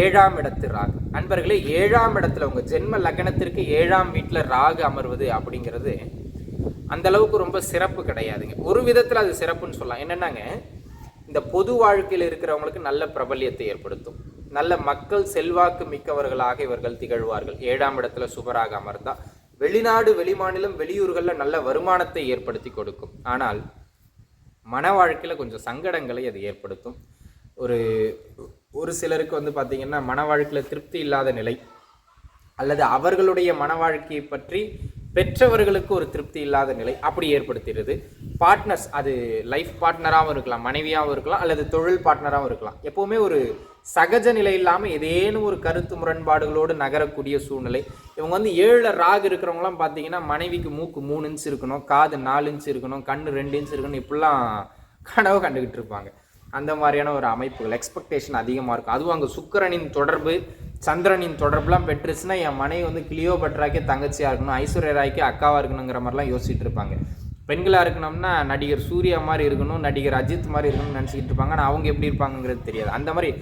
ஏழாம் இடத்து ராகு. நண்பர்களே, ஏழாம் இடத்துல உங்க ஜென்ம லக்னத்திற்கு 7ஆம் வீட்டில் ராகு அமர்வது அப்படிங்கிறது அந்த அளவுக்கு ரொம்ப சிறப்பு கிடையாதுங்க. ஒரு விதத்தில் அது சிறப்புன்னு சொல்லலாம். என்னென்னாங்க, இந்த பொது வாழ்க்கையில் இருக்கிறவங்களுக்கு நல்ல பிரபல்யத்தை ஏற்படுத்தும். நல்ல மக்கள் செல்வாக்கு மிக்கவர்களாக இவர்கள் திகழ்வார்கள். 7ஆம் இடத்துல சுபராக அமர்ந்தா வெளிநாடு, வெளிமாநிலம், வெளியூர்களில் நல்ல வருமானத்தை ஏற்படுத்தி கொடுக்கும். ஆனால் மன வாழ்க்கையில் கொஞ்சம் சங்கடங்களை அது ஏற்படுத்தும். ஒரு சிலருக்கு பார்த்தீங்கன்னா மன வாழ்க்கையில் திருப்தி இல்லாத நிலை, அல்லது அவர்களுடைய மன வாழ்க்கையை பற்றி பெற்றவர்களுக்கு ஒரு திருப்தி இல்லாத நிலை அப்படி ஏற்படுத்திடுது. பார்ட்னர்ஸ், அது லைஃப் பார்ட்னராகவும் இருக்கலாம், மனைவியாகவும் இருக்கலாம், அல்லது தொழில் பார்ட்னராகவும் இருக்கலாம். எப்போவுமே ஒரு சகஜ நிலை இல்லாமல் ஏதேனும் ஒரு கருத்து முரண்பாடுகளோடு நகரக்கூடிய சூழ்நிலை. இவங்க 7 ராகு இருக்கிறவங்களாம் பார்த்தீங்கன்னா மனைவிக்கு மூக்கு 3 இன்ச் இருக்கணும், காது 4 இன்ச் இருக்கணும், கண்ணு 2 இன்ச் இருக்கணும், இப்படிலாம் கனவு கண்டுக்கிட்டு இருப்பாங்க. அந்த மாதிரியான ஒரு அமைப்புகள், எக்ஸ்பெக்டேஷன் அதிகமாக இருக்கும். அதுவும் அங்கே சுக்கிரனின் தொடர்பு, சந்திரனின் தொடர்புலாம் பெற்றுச்சுன்னா என் மனைவி கிளியோபட்ராக்கே தங்கச்சியாக இருக்கணும், ஐஸ்வர்யா ராய்க்கு அக்காவாக இருக்கணுங்கிற மாதிரிலாம் யோசிச்சுட்டு இருப்பாங்க. பெண்களாக இருக்கணும்னா நடிகர் சூர்யா மாதிரி இருக்கணும், நடிகர் அஜித் மாதிரி இருக்கணும்னு நினச்சிக்கிட்டு இருப்பாங்க. ஆனால் அவங்க எப்படி இருப்பாங்கங்கிறது தெரியாது. அந்த மாதிரி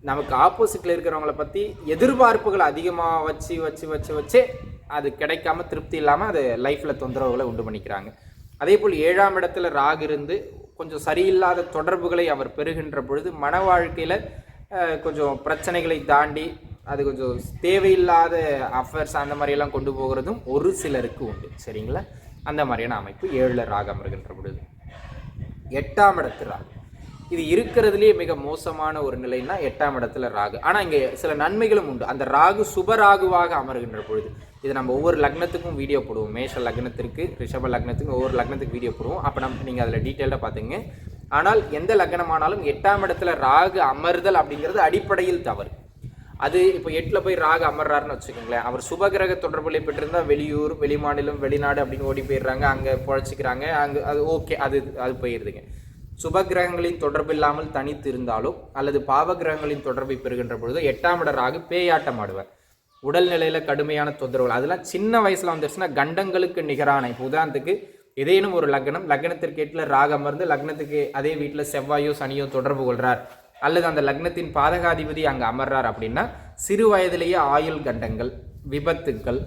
நமக்கு ஆப்போசிட்டில் இருக்கிறவங்கள பற்றி எதிர்பார்ப்புகள் அதிகமாக வச்சு அது கிடைக்காம திருப்தி இல்லாமல் அது லைஃப்பில் தொந்தரவுகளை உண்டு பண்ணிக்கிறாங்க. அதே போல் 7ஆம் இடத்துல ராகு இருந்து கொஞ்சம் சரியில்லாத தொடர்புகளை அவர் பெறுகின்ற பொழுது மன வாழ்க்கையில் கொஞ்சம் பிரச்சனைகளை தாண்டி அது கொஞ்சம் தேவையில்லாத அஃபேர்ஸ் அந்த மாதிரியெல்லாம் கொண்டு போகிறதும் ஒரு சிலருக்கு உண்டு. சரிங்களா? அந்த மாதிரியான அமைப்பு 7ல் ராகு அமர்கின்ற பொழுது. 8ஆம் இடத்து ராகு, இது இருக்கிறதுலேயே மிக மோசமான ஒரு நிலைன்னா 8ஆம் இடத்துல ராகு. ஆனால் இங்கே சில நன்மைகளும் உண்டு. அந்த ராகு சுபராகுவாக அமர்கின்ற பொழுது, இது நம்ம ஒவ்வொரு லக்னத்துக்கும் வீடியோ போடுவோம். மேஷ லக்னத்திற்கு, ரிஷப லக்னத்துக்கு, ஒவ்வொரு லக்னத்துக்கு வீடியோ போடுவோம். அப்போ நீங்கள் அதில் டீட்டெயிலாக பார்த்துங்க. ஆனால் எந்த லக்னமானாலும் 8ஆம் இடத்துல ராகு அமர்தல் அப்படிங்கிறது அடிப்படையில் தவறு. அது இப்போ 8ல் போய் ராகு அமர்றாருன்னு வச்சுக்கோங்களேன், அவர் சுபகிரக தொடர்புகளை பெற்றிருந்தால் வெளியூர், வெளிமாநிலம், வெளிநாடு அப்படின்னு ஓடி போயிடுறாங்க, அங்கே பொழைச்சிக்கிறாங்க, அங்கே அது ஓகே, அது போயிடுதுங்க. சுபகிரகங்களின் தொடர்பு இல்லாமல் தனித்து இருந்தாலோ அல்லது பாவகிரகங்களின் தொடர்பை பெறுகின்ற பொழுது 8ஆம் இட ராகு பேயாட்டம் ஆடுவார். உடல்நிலையில் கடுமையான தொந்தரவுகள், அதெல்லாம் சின்ன வயசில் வந்துருச்சுன்னா கண்டங்களுக்கு நிகரான. இப்போ உதாரணத்துக்கு ஏதேனும் ஒரு லக்னத்திற்கு 8ல் ராகு அமர்ந்து லக்னத்துக்கு அதே வீட்டில் செவ்வாயோ சனியோ தொடர்பு கொள்கிறார், அல்லது அந்த லக்னத்தின் பாதகாதிபதி அங்கே அமர்றார் அப்படின்னா சிறு வயதிலேயே ஆயுள் கண்டங்கள், விபத்துக்கள்,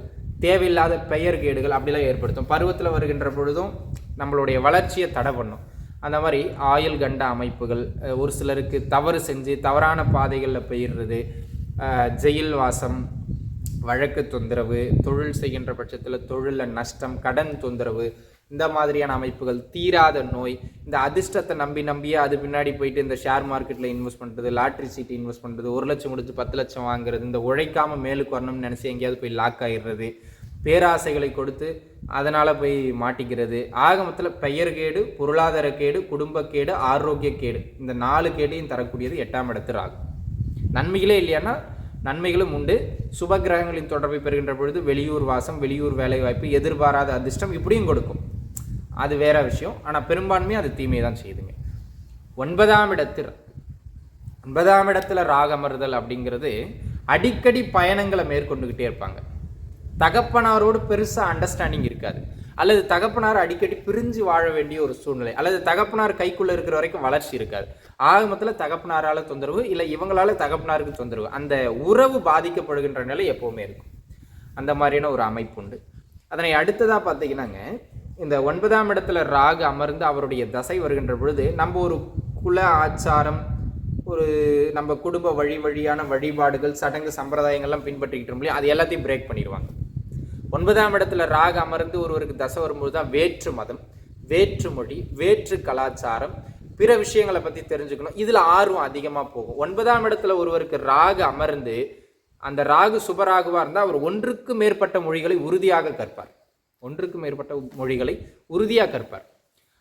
தேவையில்லாத பெயர் கேடுகள் அப்படிலாம் ஏற்படுத்தும். பருவத்தில் வருகின்ற பொழுதும் நம்மளுடைய வளர்ச்சியை தடை பண்ணும். அந்த மாதிரி ஆயுள் கண்ட அமைப்புகள், ஒரு சிலருக்கு தவறு செஞ்சு தவறான பாதைகளில் போயிடுறது, ஜெயில் வாசம், வழக்கு தொந்தரவு, தொழில் செய்கின்ற பட்சத்தில் தொழிலில் நஷ்டம், கடன் தொந்தரவு, இந்த மாதிரியான அமைப்புகள், தீராத நோய், இந்த அதிர்ஷ்டத்தை நம்பியே அது பின்னாடி போயிட்டு இந்த ஷேர் மார்க்கெட்டில் இன்வெஸ்ட் பண்ணுறது, லாட்ரி சீட்டு இன்வெஸ்ட் பண்ணுறது, 1 லட்சம் கொடுத்து 10 லட்சம் வாங்குறது, இந்த உழைக்காமல் மேலுக்கு வரணும்னு நினச்சி எங்கேயாவது போய் லாக் ஆகிடுறது, பேராசைகளை கொடுத்து அதனால் போய் மாட்டிக்கிறது. ஆகமத்தில் பெயர்கேடு, பொருளாதார கேடு, குடும்பக்கேடு, ஆரோக்கிய கேடு, இந்த 4 கேடையும் தரக்கூடியது 8ஆம் இடத்து ராகு. நன்மைகளே இல்லையானா நன்மைகளும் உண்டு. சுபகிரகங்களின் தொடர்பை பெறுகின்ற பொழுது வெளியூர் வாசம், வெளியூர் வேலைவாய்ப்பு, எதிர்பாராத அதிர்ஷ்டம் இப்படியும் கொடுக்கும். அது வேற விஷயம். ஆனால் பெரும்பான்மையாக அது தீமையை தான் செய்யுதுங்க. 9ஆம் இடத்துல ராகு அமர்தல் அப்படிங்கிறது அடிக்கடி பயணங்களை மேற்கொண்டுக்கிட்டே இருப்பாங்க. தகப்பனாரோடு பெருசாக அண்டர்ஸ்டாண்டிங் இருக்காது, அல்லது தகப்பனார் அடிக்கடி பிரிஞ்சு வாழ வேண்டிய ஒரு சூழ்நிலை, அல்லது தகப்பனார் கைக்குள்ளே இருக்கிற வரைக்கும் வளர்ச்சி இருக்காது. ஆகமத்தில் தகப்பனாரால் தொந்தரவு, இல்லை இவங்களால தகப்பனாருக்கு தொந்தரவு, அந்த உறவு பாதிக்கப்படுகின்ற நிலை எப்போவுமே இருக்கும். அந்த மாதிரியான ஒரு அமைப்பு உண்டு. அதனை அடுத்ததாக பார்த்தீங்கன்னாங்க, இந்த 9ஆம் இடத்துல ராகு அமர்ந்து அவருடைய தசை வருகின்ற பொழுது நம்ம ஒரு குல ஆச்சாரம், ஒரு நம்ம குடும்ப வழியான வழிபாடுகள், சடங்கு சம்பிரதாயங்கள்லாம் பின்பற்றிக்கிட்டு இருக்கோம், அது எல்லாத்தையும் பிரேக் பண்ணிடுவாங்க. 9ஆம் இடத்துல ராகு அமர்ந்து ஒருவருக்கு தசை வரும்போது தான் வேற்று மதம், வேற்று மொழி, வேற்று கலாச்சாரம், பிற விஷயங்களை பற்றி தெரிஞ்சுக்கணும், இதில் ஆர்வம் அதிகமாக போகும். 9ஆம் இடத்துல ஒருவருக்கு ராகு அமர்ந்து அந்த ராகு சுபராகுவாக இருந்தால் அவர் ஒன்றுக்கு மேற்பட்ட மொழிகளை உறுதியாக கற்பார்.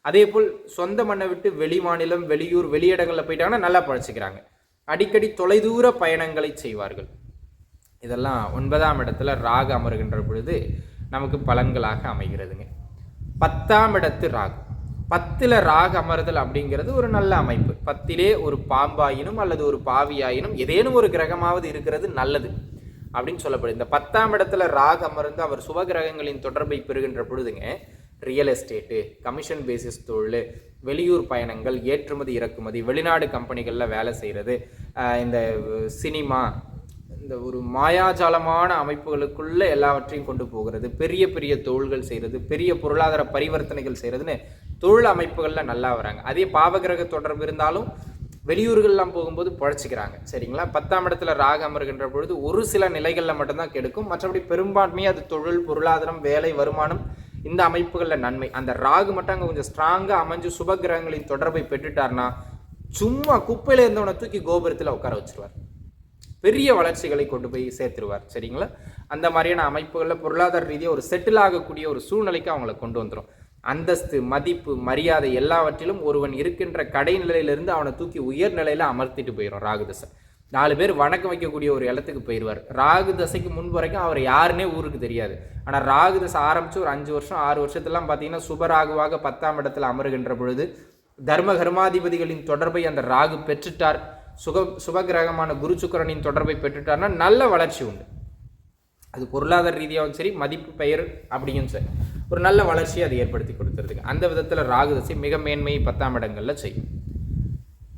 அதே போல் சொந்த மண்ணை விட்டு வெளி மாநிலம், வெளியூர், வெளியிடங்களில் போயிட்டாங்கன்னா நல்லா பழச்சிக்கிறாங்க. அடிக்கடி தொலைதூர பயணங்களை செய்வார்கள். இதெல்லாம் 9ஆம் இடத்துல ராகு அமர்கின்ற பொழுது நமக்கு பலன்களாக அமைகிறதுங்க. 10ஆம் இடத்து ராகு, 10ல் ராகு அமர்தல் அப்படிங்கிறது ஒரு நல்ல அமைப்பு. 10லே ஒரு பாம்பாயினும் அல்லது ஒரு பாவியாயினும் ஏதேனும் ஒரு கிரகமாவது இருக்கிறது நல்லது அப்படின்னு சொல்லப்படுது. இந்த 10ஆம் இடத்துல ராகு அமர்ந்து அவர் சுபகிரகங்களின் தொடர்பை பெறுகின்ற பொழுதுங்க ரியல் எஸ்டேட்டு, கமிஷன் பேசிஸ் தொழில், வெளியூர் பயணங்கள், ஏற்றுமதி இறக்குமதி, வெளிநாடு கம்பெனிகளில் வேலை செய்கிறது, இந்த சினிமா, இந்த ஒரு மாயாஜாலமான அமைப்புகளுக்குள்ள எல்லாவற்றையும் கொண்டு போகிறது, பெரிய பெரிய தொழில்கள் செய்கிறது, பெரிய பொருளாதார பரிவர்த்தனைகள் செய்கிறதுன்னு தொழில் அமைப்புகளில் நல்லா வராங்க. அதே பாவகிரக தொடர்பு இருந்தாலும் வெளியூர்கள்லாம் போகும்போது பழச்சிக்கிறாங்க. சரிங்களா? 10ஆம் இடத்துல ராகு அமர்கின்ற பொழுது ஒரு சில நிலைகளில் மட்டும்தான் கெடுக்கும். மற்றபடி பெரும்பான்மையாக அது தொழில், பொருளாதாரம், வேலை, வருமானம், இந்த அமைப்புகளில் நன்மை. அந்த ராகு மட்டும் அங்கே கொஞ்சம் ஸ்ட்ராங்காக அமைஞ்சு சுபகிரகங்களின் தொடர்பை பெற்றுட்டார்னா சும்மா குப்பையில் இருந்தவனை தூக்கி கோபுரத்தில் உட்கார வச்சிருவார். பெரிய வளர்ச்சிகளை கொண்டு போய் சேர்த்துருவார். சரிங்களா? அந்த மாதிரியான அமைப்புகளில் பொருளாதார ரீதியாக ஒரு செட்டில் ஆகக்கூடிய ஒரு சூழ்நிலைக்கு அவங்கள கொண்டு வந்துடும். அந்தஸ்து, மதிப்பு, மரியாதை எல்லாவற்றிலும் ஒருவன் இருக்கின்ற கடைநிலையிலிருந்து அவனை தூக்கி உயர்நிலையில் அமர்த்திட்டு போயிடும் ராகு தசை. 4 பேர் வணக்கம் வைக்கக்கூடிய ஒரு இடத்துக்கு போயிடுவார். ராகு தசைக்கு முன்பு வரைக்கும் அவர் யாருன்னே ஊருக்கு தெரியாது. ஆனால் ராகு தசை ஆரம்பித்து ஒரு 5 வருஷம் 6 வருஷத்துலாம் பார்த்தீங்கன்னா சுபராகுவாக 10ஆம் இடத்துல அமருகின்ற பொழுது தர்ம கர்மாதிபதிகளின் தொடர்பை அந்த ராகு பெற்றுட்டார், சுபகிரகமான குரு சுக்கிரனின் தொடர்பை பெற்றுட்டார்னா நல்ல வளர்ச்சி உண்டு. அது பொருளாதார ரீதியாகவும் சரி, மதிப்பு, பெயர் அப்படியும் சரி, ஒரு நல்ல வளர்ச்சியை அது ஏற்படுத்தி கொடுத்துறதுக்கு அந்த விதத்தில் ராகு தசை மிக மேன்மையை 10ஆம் இடங்களில் செய்யும்.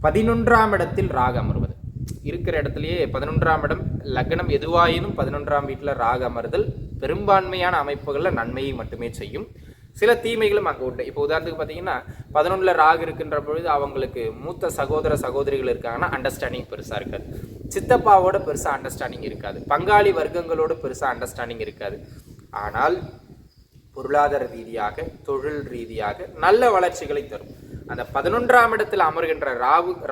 11ஆம் இடத்தில் ராகு அமர்வது இருக்கிற இடத்துலையே 11ஆம் இடம் லக்னம் எதுவாயினும் 11ஆம் வீட்டில் ராகு அமர்தல் பெரும்பான்மையான அமைப்புகளில் நன்மையை மட்டுமே செய்யும். சில தீமைகளும் அங்கே உண்டு. இப்போ உதாரணத்துக்கு பார்த்தீங்கன்னா 11ல் ராகு இருக்கின்ற பொழுது அவங்களுக்கு மூத்த சகோதர சகோதரிகள் இருக்காங்கன்னா அண்டர்ஸ்டாண்டிங் பெருசாக இருக்காது, சித்தப்பாவோட பெருசாக அண்டர்ஸ்டாண்டிங் இருக்காது, பங்காளி வர்க்கங்களோட பெருசாக அண்டர்ஸ்டாண்டிங் இருக்காது. ஆனால் பொருளாதார ரீதியாக, தொழில் ரீதியாக நல்ல வளர்ச்சிகளை தரும். அந்த 11ஆம் இடத்தில் அமர்கின்ற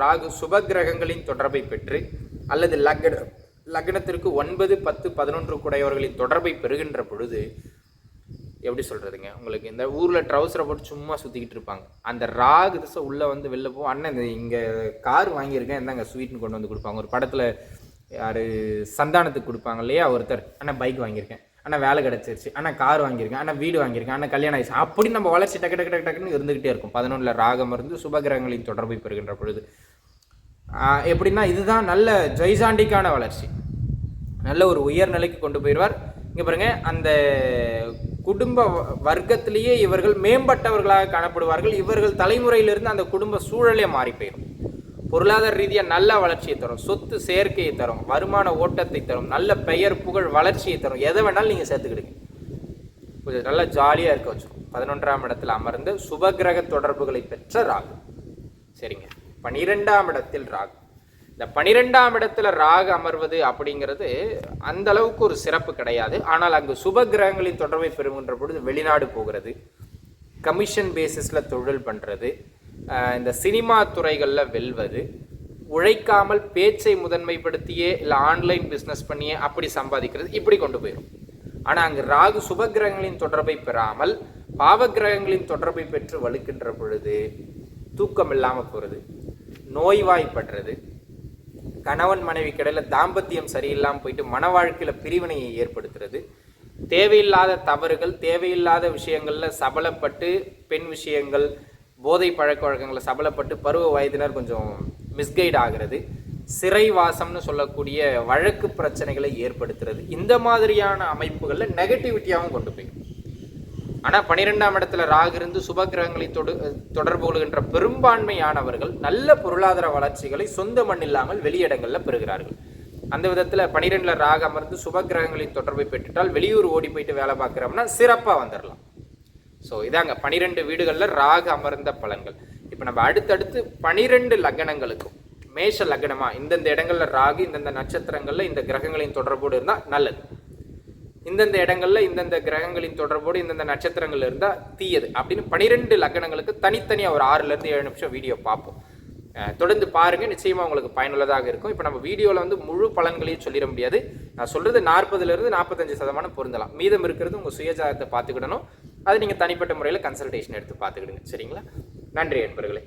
ராகு சுபகிரகங்களின் தொடர்பை பெற்று அல்லது லக்னத்திற்கு 9, 10, 11 கூடையவர்களின் தொடர்பை பெறுகின்ற பொழுது எப்படி சொல்கிறதுங்க, உங்களுக்கு இந்த ஊரில் ட்ரௌசரை போட்டு சும்மா சுற்றிக்கிட்டு இருப்பாங்க, அந்த ராகு திசை உள்ளே வந்து வெளில போவோம். அண்ணன் இந்த இங்கே கார் வாங்கியிருக்கேன் என்னங்க ஸ்வீட்னு கொண்டு வந்து கொடுப்பாங்க. ஒரு படத்தில் யார் சந்தானத்துக்கு கொடுப்பாங்க இல்லையா ஒருத்தர், அண்ணன் பைக் வாங்கியிருக்கேன், ஆனால் வேலை கிடச்சிருச்சு, ஆனால் கார் வாங்கியிருக்கேன், ஆனால் வீடு வாங்கியிருக்கேன், ஆனால் கல்யாணம் ஆயிடுச்சு, அப்படி நம்ம வளர்ச்சி டக்கு டக்கு டக்கு டக்குன்னு இருந்துகிட்டே இருக்கும். 11ல் ராகம் இருந்து சுபகிரகங்களின் தொடர்பை பெறுகின்ற பொழுது எப்படின்னா இதுதான் நல்ல ஜெய்சாண்டிக்கான வளர்ச்சி, நல்ல ஒரு உயர்நிலைக்கு கொண்டு போயிடுவார். இங்கே பாருங்க, அந்த குடும்ப வர்க்கத்திலேயே இவர்கள் மேம்பட்டவர்களாக காணப்படுவார்கள். இவர்கள் தலைமுறையிலிருந்து அந்த குடும்ப சூழலே மாறி போயிடும். பொருளாதார ரீதியாக நல்ல வளர்ச்சியை தரும், சொத்து சேர்க்கையை தரும், வருமான ஓட்டத்தை தரும், நல்ல பெயர் புகழ் வளர்ச்சியை தரும். எதை வேணாலும் நீங்கள் சேர்த்துக்கிடுங்க, கொஞ்சம் நல்லா ஜாலியாக இருக்க வச்சிடும். 11ஆம் இடத்தில் அமர்ந்து சுபகிரக தொடர்புகளை பெற்ற ராகு. சரிங்க, 12ஆம் இடத்தில் ராகு. இந்த 12ஆம் இடத்துல ராகு அமர்வது அப்படிங்கிறது அந்த அளவுக்கு ஒரு சிறப்பு கிடையாது. ஆனால் அங்கு சுபகிரகங்களின் தொடர்பை பெறுகின்ற பொழுது வெளிநாடு போகிறது, கமிஷன் பேசிஸில் தொழில் பண்ணுறது, இந்த சினிமா துறைகளில் வெல்வது, உழைக்காமல் பேச்சை முதன்மைப்படுத்தியே இல்லை ஆன்லைன் பிஸ்னஸ் பண்ணியே அப்படி சம்பாதிக்கிறது, இப்படி கொண்டு போயிடும். ஆனால் அங்கு ராகு சுபகிரகங்களின் தொடர்பை பெறாமல் பாவகிரகங்களின் தொடர்பை பெற்று வலுக்கின்ற பொழுது தூக்கம் இல்லாமல் போகிறது, நோய்வாய்ப்படுறது, கணவன் மனைவி கடையில் தாம்பத்தியம் சரியில்லாமல் போயிட்டு மன வாழ்க்கையில் பிரிவினையை ஏற்படுத்துறது, தேவையில்லாத தவறுகள், தேவையில்லாத விஷயங்களில் சபலப்பட்டு பெண் விஷயங்கள், போதை பழக்க வழக்கங்களை சபலப்பட்டு பருவ வயதினர் கொஞ்சம் மிஸ்கைட் ஆகிறது, சிறைவாசம்னு சொல்லக்கூடிய வழக்கு பிரச்சனைகளை ஏற்படுத்துறது, இந்த மாதிரியான அமைப்புகளில் நெகட்டிவிட்டியாகவும் கொண்டு போய். ஆனால் 12ஆம் இடத்துல ராகு இருந்து சுபகிரகங்களை தொடர்பு கொள்கின்ற பெரும்பான்மையானவர்கள் நல்ல பொருளாதார வளர்ச்சிகளை சொந்த மண் இல்லாமல் வெளியிடங்களில் பெறுகிறார்கள். அந்த விதத்தில் 12ல் ராகு அமர்ந்து சுபகிரகங்களின் தொடர்பை பெற்றுட்டால் வெளியூர் ஓடி போயிட்டு வேலை பார்க்குறோம்னா சிறப்பாக வந்துடலாம். ஸோ இதாங்க 12 வீடுகளில் ராகு அமர்ந்த பலன்கள். இப்போ நம்ம அடுத்தடுத்து 12 லக்னங்களுக்கும் மேஷ லக்னமாக இந்தந்த இடங்களில் ராகு இந்தந்த நட்சத்திரங்களில் இந்த கிரகங்களின் தொடர்போடு இருந்தால் நல்லது, இந்தந்த இடங்களில் இந்தந்த கிரகங்களின் தொடர்போடு இந்தந்த நட்சத்திரங்கள் இருந்தால் தீயது அப்படின்னு 12 லக்னங்களுக்கு தனித்தனியாக ஒரு 6லேருந்து 7 நிமிஷம் வீடியோ பார்ப்போம். தொடர்ந்து பாருங்கள், நிச்சயமாக உங்களுக்கு பயனுள்ளதாக இருக்கும். இப்போ நம்ம வீடியோவில் வந்து முழு பலன்களையும் சொல்லிட முடியாது. நான் சொல்கிறது 40லேருந்து 45% பொருந்தலாம், மீதம் இருக்கிறது உங்கள் சுயஜாதத்தை பார்த்துக்கிடணும். அதை நீங்கள் தனிப்பட்ட முறையில் கன்சல்டேஷன் எடுத்து பார்த்துக்கிடுங்க. சரிங்களா? நன்றி நண்பர்களே.